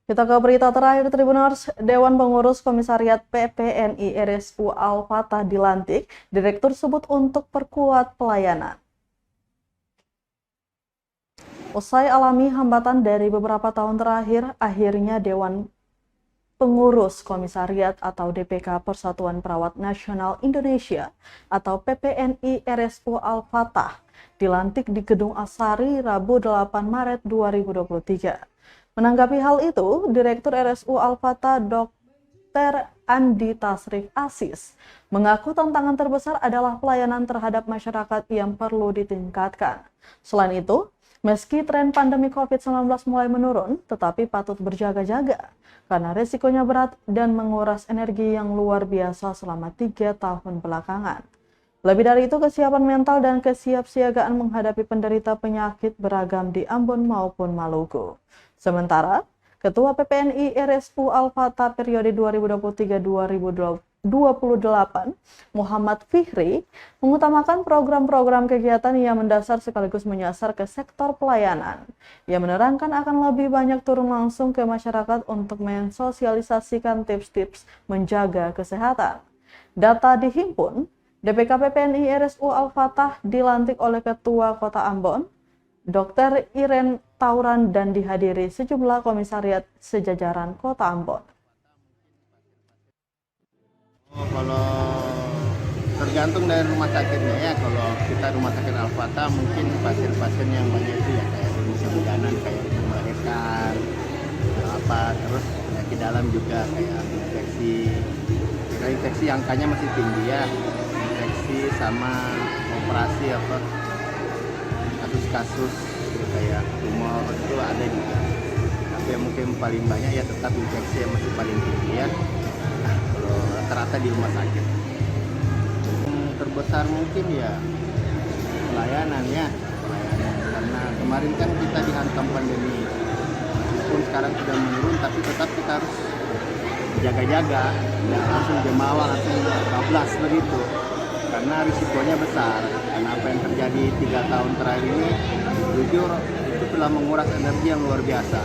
Kita ke berita terakhir, Tribuners. Dewan Pengurus Komisariat PPNI RSU Al-Fatah dilantik. Direktur sebut untuk perkuat pelayanan. Usai alami hambatan dari beberapa tahun terakhir, akhirnya Dewan Pengurus Komisariat atau DPK Persatuan Perawat Nasional Indonesia atau PPNI RSU Al-Fatah dilantik di Gedung Asari Rabu 8 Maret 2023. Menanggapi hal itu, Direktur RSU Al-Fatah Dr. Andi Tasrif Asis mengaku tantangan terbesar adalah pelayanan terhadap masyarakat yang perlu ditingkatkan. Selain itu, meski tren pandemi COVID-19 mulai menurun, tetapi patut berjaga-jaga karena risikonya berat dan menguras energi yang luar biasa selama 3 tahun belakangan. Lebih dari itu, kesiapan mental dan kesiapsiagaan menghadapi penderita penyakit beragam di Ambon maupun Maluku. Sementara, Ketua PPNI RSU Al-Fatah periode 2023-2028, Muhammad Fihri, mengutamakan program-program kegiatan yang mendasar sekaligus menyasar ke sektor pelayanan. Ia menerangkan akan lebih banyak turun langsung ke masyarakat untuk mensosialisasikan tips-tips menjaga kesehatan. Data dihimpun, DPK PPNI RSU Al-Fatah dilantik oleh Ketua Kota Ambon, Dr. Iren Tauran, dan dihadiri sejumlah komisariat sejajaran Kota Ambon. Kalau tergantung dari rumah sakitnya ya, kalau kita rumah sakit Al-Fatah mungkin pasien-pasien yang banyak itu ya kayak kondisi bulanan, kayak melahirkan, terus penyakit dalam juga kayak infeksi angkanya masih tinggi ya, infeksi sama operasi kasus-kasus kayak tumor itu ada juga. Tapi yang mungkin paling banyak ya tetap infeksi yang masih paling tinggi ya. Nah, kalau rata-rata di rumah sakit. Yang terbesar mungkin ya pelayanan. Karena kemarin kan kita dihantam pandemi. Meskipun sekarang sudah menurun, tapi tetap kita harus jaga-jaga. Ya langsung jemaah langsung bablas begitu. Karena risikonya besar. Karena apa yang terjadi 3 tahun terakhir ini, jujur itu telah menguras energi yang luar biasa.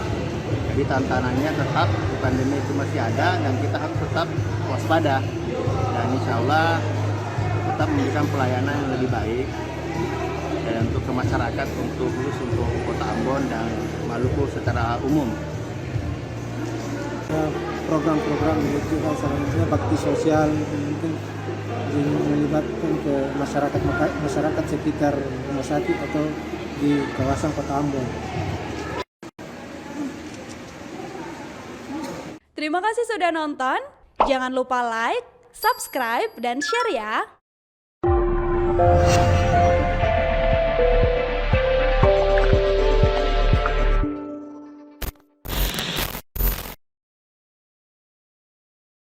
Jadi tantangannya tetap pandemi itu masih ada dan kita harus tetap waspada. Dan insya Allah tetap memberikan pelayanan yang lebih baik dan untuk ke masyarakat, untuk Kota Ambon dan Maluku secara umum. Program-program itu selanjutnya bakti sosial mungkin melibatkan ke masyarakat sekitar rumah sakit atau di kawasan Kota Ambon. Terima kasih sudah nonton. Jangan lupa like, subscribe, dan share ya.